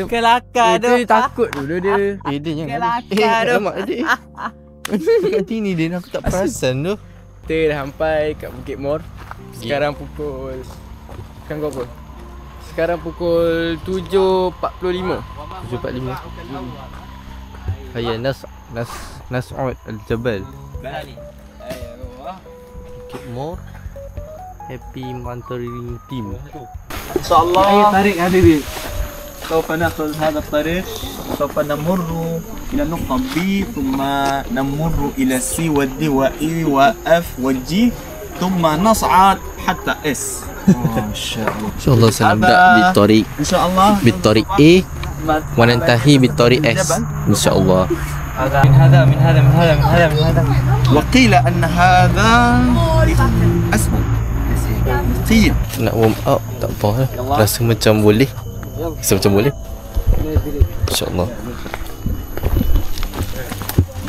Kelakar tu. Dia takut dulu dia. Dia jangan. Kelakar tu. Alamak dia. Kat sini dia aku tak perasan tu. Kita dah sampai kat Bukit Mor. Sekarang pukul sekarang berapa? Sekarang pukul 7.45. 7.45. Hayya Nas'ud Al-Jabal. Bukit Mor Happy Mentoring Team. إن شاء الله أي طريق حبيبي سوف نأخذ هذا الطريق سوف نمر إلى نقطة B ثم نمر إلى C والD وE وF والG ثم نصعد حتى S إن شاء الله. إن شاء الله سنبدأ بالطريق إن شاء الله بالطريق A وننتهي بالطريق S إن شاء الله. من هذا وقيل أن هذا أسهل قيل Nak warm up tak apa lah. Rasa macam boleh. InsyaAllah.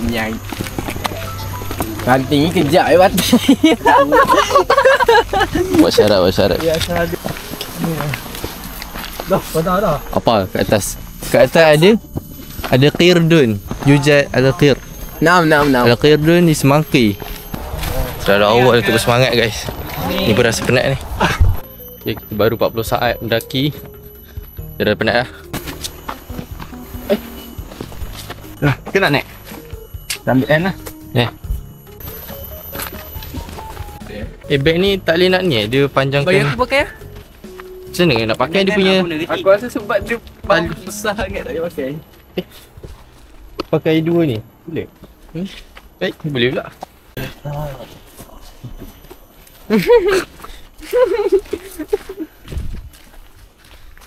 Nyai. Ranting ni kejap batin. Buat syarat. يا شهادة dah. Apa kat atas? Kat atas ada qirdun. Yujad ada qir. Naam. Ada qirdun di semangki. Terlalu awal untuk bersemangat guys. Ni berasa penat ni. Okay, kita baru 40 saat mendaki. Dah penat dah. Kena naik. Ambil N lah. Bag ni tak boleh nak ni dia panjangkan. Bagi aku pakai lah. Macam mana nak pakai dia punya? Aku rasa sebab dia paling besar sangat tak boleh pakai. Pakai dua ni. Boleh? Baik, boleh pula.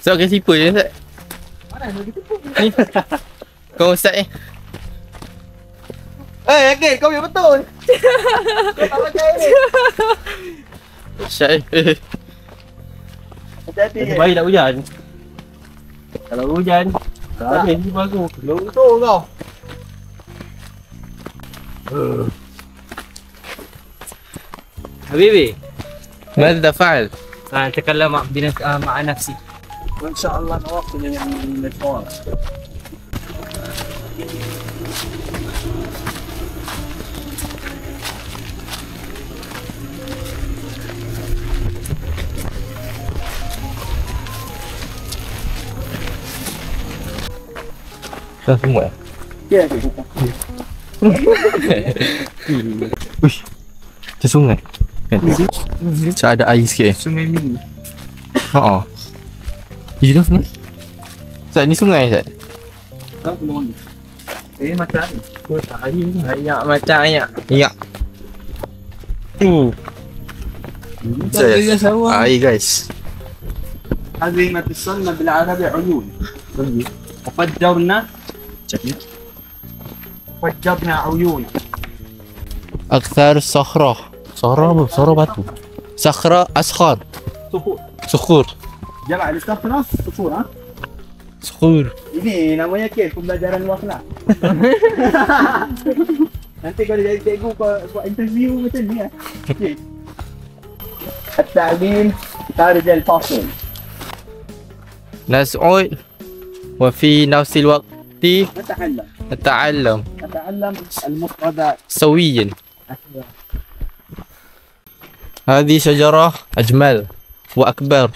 So, akan sipa je Ustaz. Ni. Kau Ustaz ni. Yakin kau yang betul. Kau tak pakai ni. Ustaz ni. Hati-hati. Baik tak hujan. Kalau hujan, tak habis ni bagus. Belum betul kau. Habibi. ماذا تفعل؟ أتكلم مع نفسي. وإن شاء الله نواصل المشوار. Dah semua. Ya. Uish. Macam sungai. Kan? Macam ada air sikit. Sungai mini. Haa. Dah sungai. Ustaz ni sungai Ustaz? Kau belum. Macam ni. Kau tak hari ni. Ayak macam ayak. Ya. Air guys. هذه ما تسمى بالعربي عيون. وفجرنا عيون. أكثر الصخرة. صخرة apa? صخرة batu. صخرة أصخر. صخور. جمع الاستخرة صخور ها. صخور. Ini namanya kes pembelajaran luar kelas. Nanti kalau jadi cikgu kau buat interview macam ni lah. Okay. التعليم خارج الفصل. نسعد وفي نفس الوقت نتعلم نتعلم المفردات سويا. هذه شجرة أجمل وأكبر.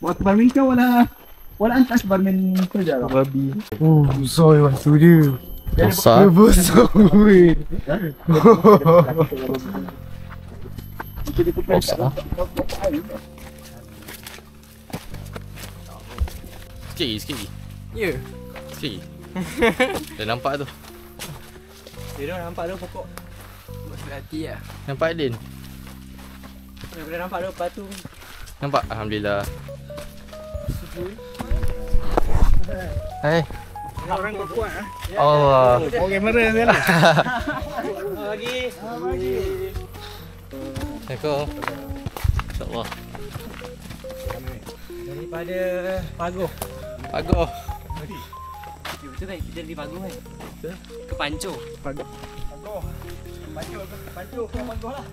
واكبر منك ولا انت اكبر من شجره غبي. صاير محسودين. صح. Sikit. Ya. Sikit. Dah nampak tu. Dia dah nampak dah pokok. Buat hati lah. Nampak Din? Dah nampak dah batu. Nampak? Alhamdulillah. Hai. Orang kau kuat ah. Allah. Oh kamera sana. Lagi. Assalamualaikum. InsyaAllah. Daripada Pagoh. Pagoh. Betul tak? Kita dari Pagoh kan? Betul. Ke Pancur. Pagoh ke Pagoh lah.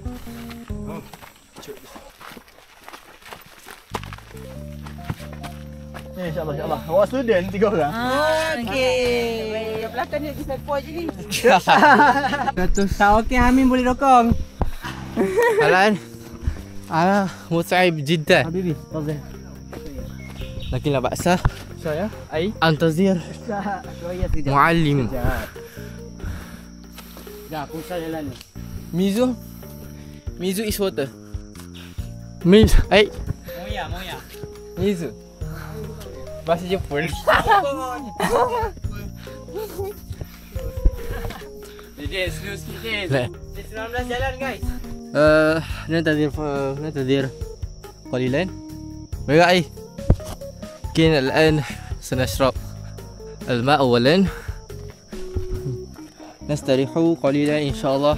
InsyaAllah. Awak student 3 orang. Okey. Belakang ni kita point je ni. 100. Tak okey Amin boleh dokong. الآن أنا متعب جدا Habibi, تفضل. لكن لا بأس Saya? Ai? أنتظر Saya sekejap. معلم Sekejap, aku jalan ni. Mizu is water. Mizu, ai. Moya. Mizu. Bahasa Jepun. Jadi, slow sikit. لا 19 jalan guys. ننتظر قليلا. بقى لكن الآن سنشرب الماء أولا. نستريح قليلا إن شاء الله.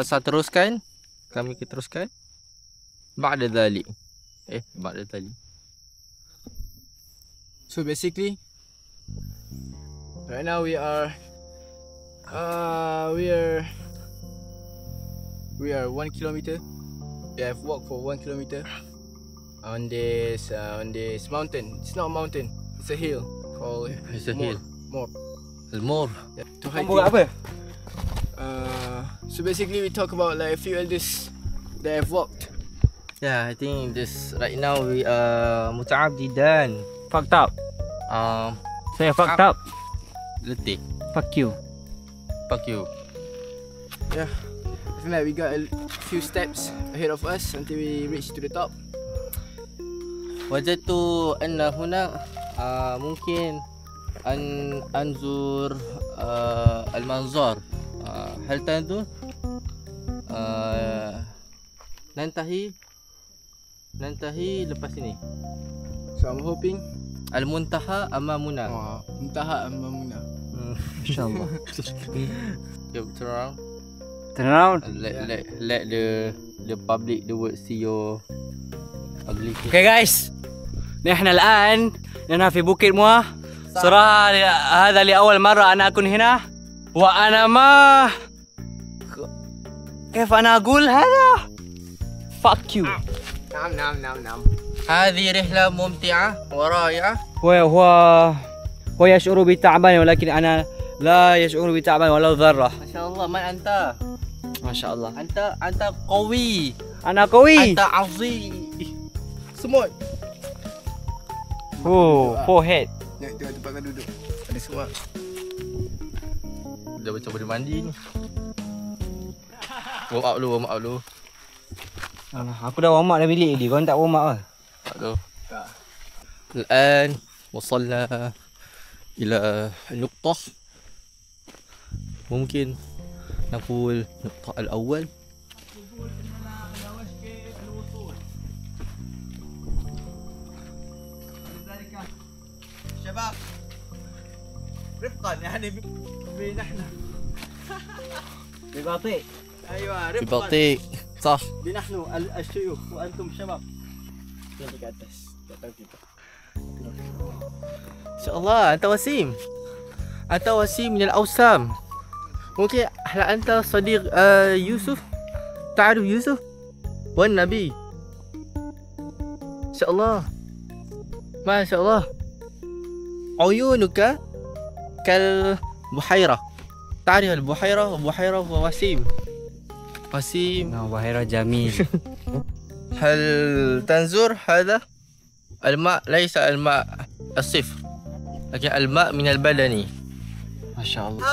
Seteruskan kami teruskan بعد ذلك بعد ذلك. So basically, right now we are 1 kilometer. We have walked for 1 kilometer on this mountain. It's not a mountain, it's a hill called It's a hill. Mor. المور. Yeah, to hiking. apa? So basically we talk about like a few elders that have walked. Yeah, I think this right now we متعب جدا. Fucked up. Saya fucked up. letih. Fuck you. Fuck you. Yeah. I feel like we got a few steps ahead of us until we reach to the top. وجدت أن هنا ممكن أن أنظر المنظر. هل تنظر؟ ننتهي lepas ini. So I'm hoping المنتهى أمامنا. Muntaha Amamuna. InsyaAllah. Okay, turn around. Turn around. Let the public the world see your ugly face. Okay guys, نحن الآن في بukit Muah. صراحة هذا لأول مرة أنا أكون هنا وأنا ما كيف أنا أقول هذا؟ Fuck you. نعم. هذه رحلة ممتعة ورائعة. هو يشعر بالتعبان ولكن أنا لا يشعر بالتعبان ولا ذرة. ما شاء الله. من أنت؟ ما شاء الله. أنت قوي. أنا قوي. أنت عظيم. Semua. Forehead. Tengok tempat kau duduk. Ada semua. Dah macam boleh mandi ni. Warm up dulu. Aku dah warm up dah bilik ni. Kau tak warm up ke? Tak tahu. الآن وصلنا إلى النقطة ممكن نقول النقطة الأول. شباب رفقا يعني بنحن ببطيء. ايوه رفقا ببطيء. صح. بنحن الشيوخ وانتم شباب. إن شاء الله. أنت وسيم من الأوسام. ممكن هل أنت صديق يوسف؟ تعرف يوسف والنبي؟ إن شاء الله. ما شاء الله. عيونك كالبحيرة. تعرف البحيرة ووسيم. بحيرة جميل. هل تنظر هذا الماء؟ ليس الماء الصفر لكن الماء من البدن. ما شاء الله.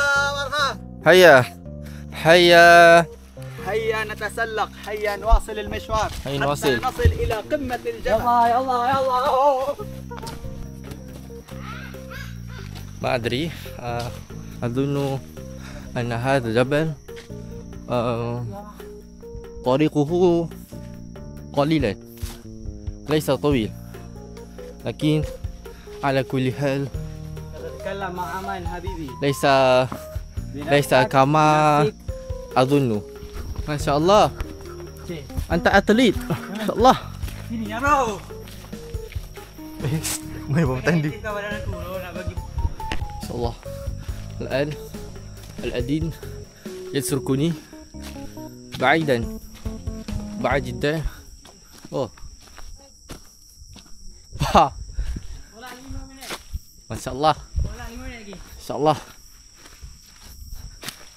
هيا نتسلق، هيا نواصل المشوار هيا نواصل. حتى نصل إلى قمة الجبل. يلا. ما أدري. أظن أن هذا الجبل طريقه قليلا ليس طويل لكن على كل حال تتكلم مع أمان حبيبي. ليس كما أظن. ما شاء الله. أنت أتليت. ما شاء الله. Sini ya bro. ما يبغى تندي. Kita badan aku nak bagi. ما شاء الله. الآن الأدين يتركني بعيدا بعد جدا. اوه ها ما شاء الله ما شاء الله.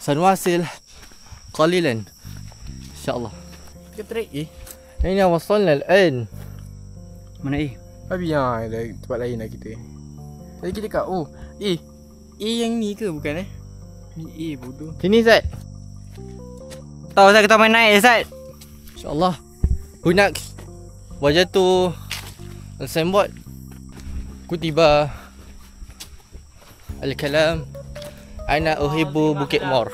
سنواصل قليلا ان شاء الله. Keterik هنا وصلنا الان. Mana Habis yang ada tempat lain lah kita. Tadi kita kat A yang ni ke bukan Ni A bodoh. Sini Zat. Tahu Zat kita main naik Zat. InsyaAllah. Hunak wajatu al-signboard kutiba al-kalam ana uhibbu Bukit Mor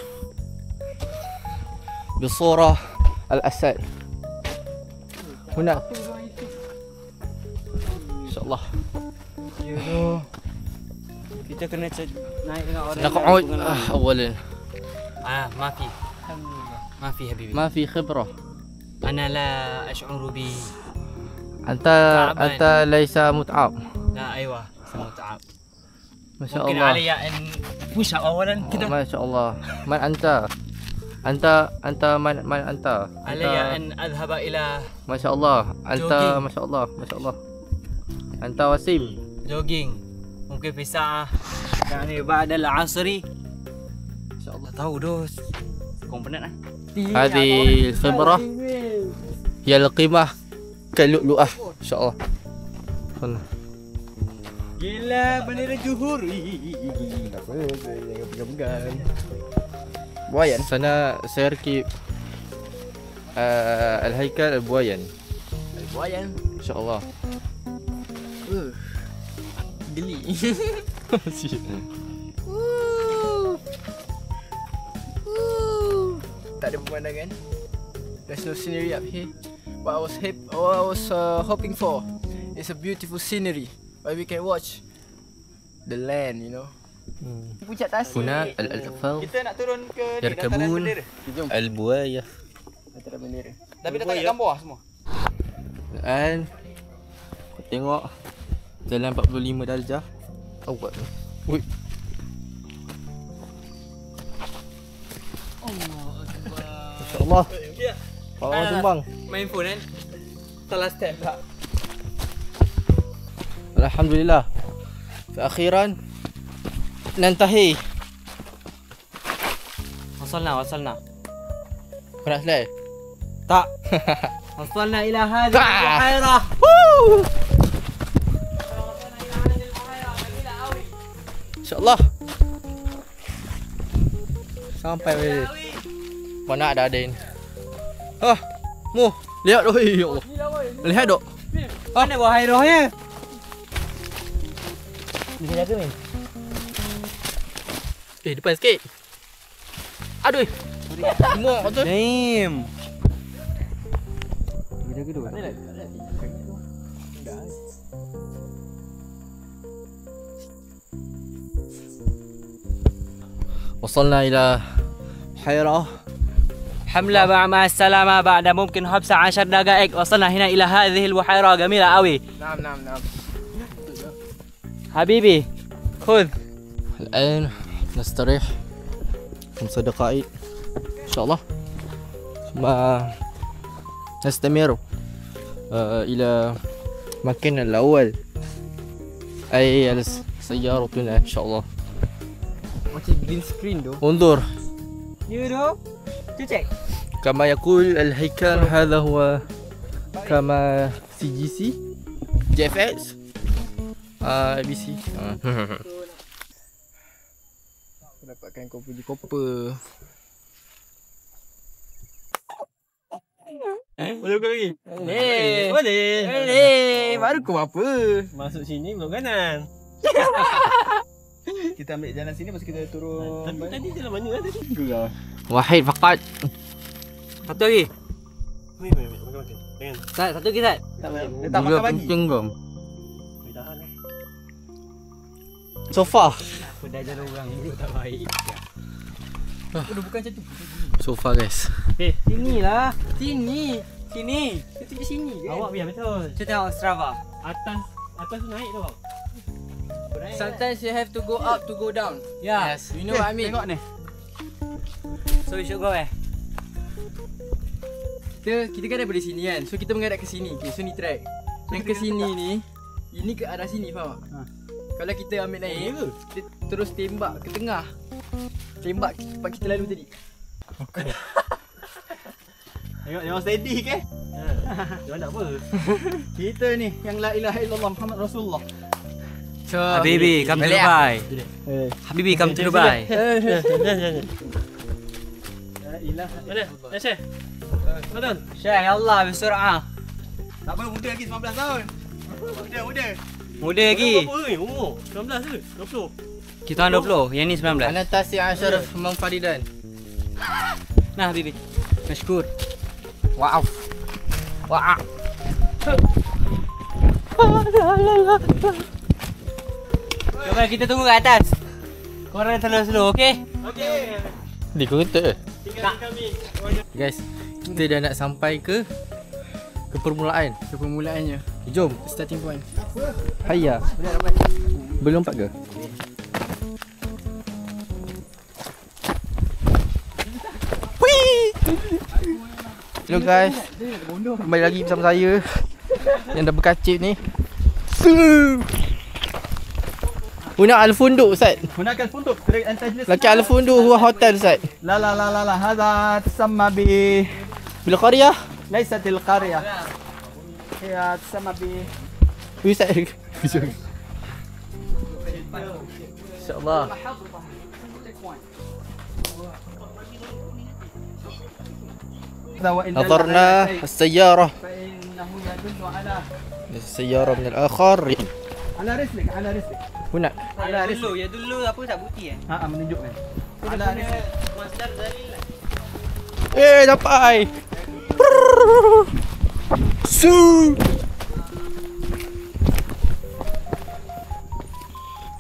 بصورة الأسد هناك إن شاء الله. Kita kena naik dengan orang. نقعد أولا ما في حبيبي. ما في خبرة. أنا لا أشعر ب أنت ليس متعب. لا أيوة متعب. ما شاء ممكن الله. علي أن push up أولا كده. ما شاء الله. من أنت من أنت؟ علي أن أذهب إلى ما شاء الله. أنت jogging. ما شاء الله ما شاء الله. أنت وسيم. jogging ممكن في ساعة يعني بعد العصر إن شاء الله. tahu dos komponen هذه الخبرة هي القيمة كاللؤلؤة إن شاء الله. خلنا. gila bendera Johor. Tak apa, jangan pegang-pegang. بواين. سيركب الهيكل البواين Buayan. إن شاء الله. Geli. Tak ada pemandangan. There's no scenery up here. What I was hoping for is a beautiful scenery where we can watch the land, you know. Puncak tasik. هنا الأطفال Kita nak turun ke يركبون Jom. البواية. Antara bendera. tapi dah tak ada gambar semua. الآن kau tengok jalan 45 darjah awal. Ui. Masya-Allah. Bawa tumbang. Main phone kan. Salah step tak. Alhamdulillah. فأخيرا ننتهي. وصلنا Kau nak slide? tak. وصلنا إلى هذه Ah. البحيرة. InsyaAllah. Sampai weh. Mana ada Adin. Mu, lihat doh, ya Allah. Lihat dok. Mana bahayanya? Bisa jaga ni. Depan sikit. Aduh. Semua tu. Damn. Jaga dulu. وصلنا إلى بحيرة. حملة مع السلامة بعد ممكن حبس 10 دقائق وصلنا هنا إلى هذه البحيرة جميلة أوي. نعم. حبيبي خذ. الآن نستريح 5 دقائق إن شاء الله ثم نستمر إلى مكان الأول أي سيارتنا إن شاء الله. Macam green screen tu. انظر You know? Cek. كما يقول الهيكل هذا هو كما CGC JFX ABC. Aku dapatkan kau punya koper. Boleh buka lagi? Eh, Boleh. baru kau apa? Masuk sini belum kanan. Kita ambil jalan sini lepas kita turun. Tapi tadi jalan mana lah tadi? واحد فقط. Satu lagi. Makan. Satu lagi Sat. Dia tak makan bagi. Tengok. Sofa. Aku dah jalan orang dulu tak baik. Udah bukan macam tu. Sofa guys. Sini lah. Sini. Kita ke sini. Awak biar betul. Kita tengok Strava. Atas naik tu. Sometimes you have to go up to go down. Ya. Yes, you know what I mean. Tengok ni. So we should go where? kita kan daripada sini kan. So kita menghadap ke sini. Okay, so ni track. Yang ke sini ni, ini ke arah sini, faham tak? Kalau kita ambil naik, kita terus tembak ke tengah. Tembak tempat kita lalu tadi. Jangan steady ke? Jangan nak apa. Kita ni yang la ilaha illallah Muhammad Rasulullah. So, Habibi, come to Dubai. Habibi, come to Dubai. Mana? Syekh. Betul. Syekh, ya Allah, bersurah. Tak apa, muda lagi 19 tahun. Muda. Muda lagi. Umur 19 ke? 20. Kita orang 20, yang ni 19. Ana Tasi Asyaraf Memfaridan. Nah, Habibi. Mashkur. Wow. Wow. Jom kita tunggu kat atas. Korang slow-slow, okey? Di kereta. Guys, kita dah nak sampai ke permulaan. ke permulaannya. Jom. Starting point. Hayya. Belum lompat ke? Hello guys. Kembali lagi bersama saya yang dah berkacip ni. Huna Al-Funduk Ustaz. هناك الفندق تريد أن تجلس Laki Al-Funduk huwa hotel Ustaz. لا هذا تسمى Bil qaryah. ليست القرية هي تسمى Ustaz. InsyaAllah. نظرنا السيارة. فإنه يدل على السيارة من الآخر. على رسلك هنا. على رسلك Ya dulu apa tak putih eh? menunjukkan على رسلك Masdar dalil lah. Sampai. Su.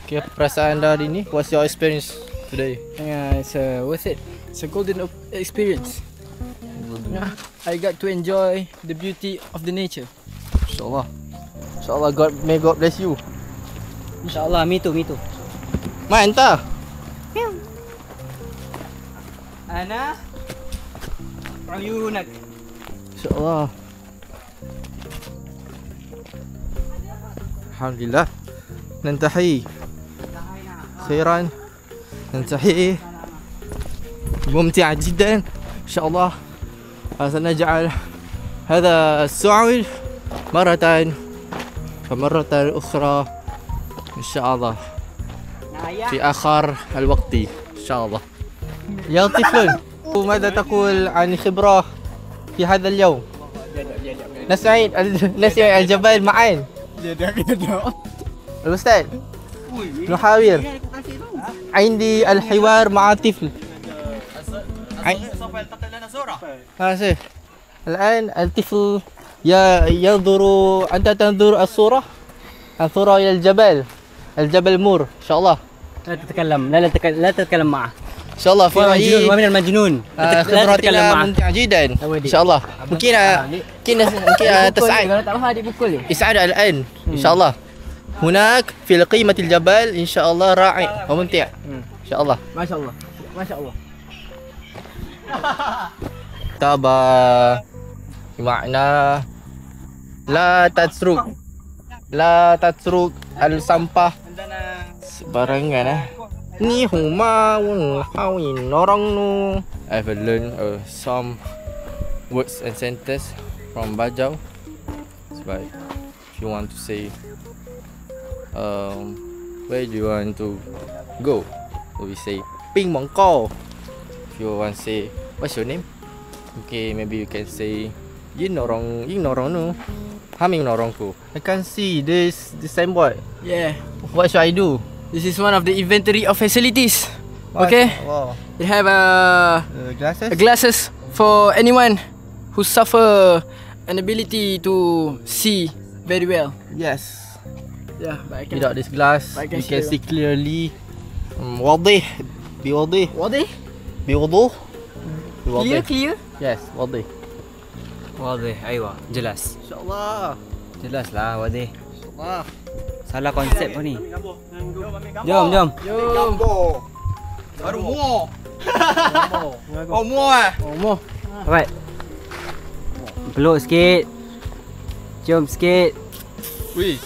Okay, perasaan anda hari ni? What's your experience today? Yeah, it's what's it? It's a golden experience. Yeah, I got to enjoy the beauty of the nature. InsyaAllah. InsyaAllah may God bless you. InsyaAllah, me too. Ma, entah. Ana Uyunak. InsyaAllah. Alhamdulillah. ننتهي خيرا. ننتهي ممتعة جدا إن شاء الله. سنجعل هذا السعود مرة فمرة أخرى إن شاء الله في آخر الوقت إن شاء الله. يا طفل، ماذا تقول عن خبرة في هذا اليوم؟ نسعد الجبل معا. الأستاذ نحاول. عندي الحوار مع طفل. سوف يلتقي لنا صورة شيخ. الآن الطفل ينظر. أنت تنظر الصورة إلى الجبل مور إن شاء الله. لا تتكلم لا تتكلم معه. إن شاء الله. ومن المجنون. لا تتكلم خبرتنا معه. ممتعة جدا إن شاء الله. ممكن تسعد. يسعد الآن إن شاء الله. هناك في قمة الجبل إن شاء الله رائع وممتع إن شاء الله. ما شاء الله. ما شاء الله. تابع بمعنى لا تترك الsampah sembarangan. Ni huma hawin orang nu. I've learned some words and sentences from Bajau. But if you want to say where do you want to go, we say Ping Mongko. If you want to say what's your name, okay, maybe you can say Yin Norong nu. Haming Norongku. I can see this signboard. Yeah. What should I do? This is one of the inventory of facilities. Okay. Wow. They have Glasses. glasses for anyone who suffer an ability to see very well. Yes. Yeah, but I can. Without this glass, I can you can see see clearly. واضح. بوضوح. What they? بوضوح. Clear, clear. Yes, واضح. واضح ايوه jelas. InsyaAllah. Jelas lah wadah. InsyaAllah. Salah konsep kau ni. Jom. baru muak. Oh muak. Oh, more. Alright. Peluk sikit. Cium sikit. Wih,